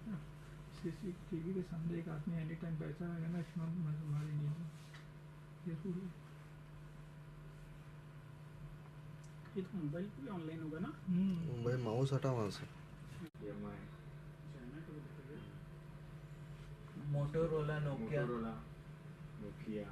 क्या सीसीटीवी के सामने एक आदमी एनी टाइम बैठा रहेगा ना, इसमें मैं तुम्हारी नहीं हूँ ये रूल है। ये तो मोबाइल पे ऑनलाइन होगा ना? भाई माउस हटा वहाँ से। Motorola, Nokia. नोकिया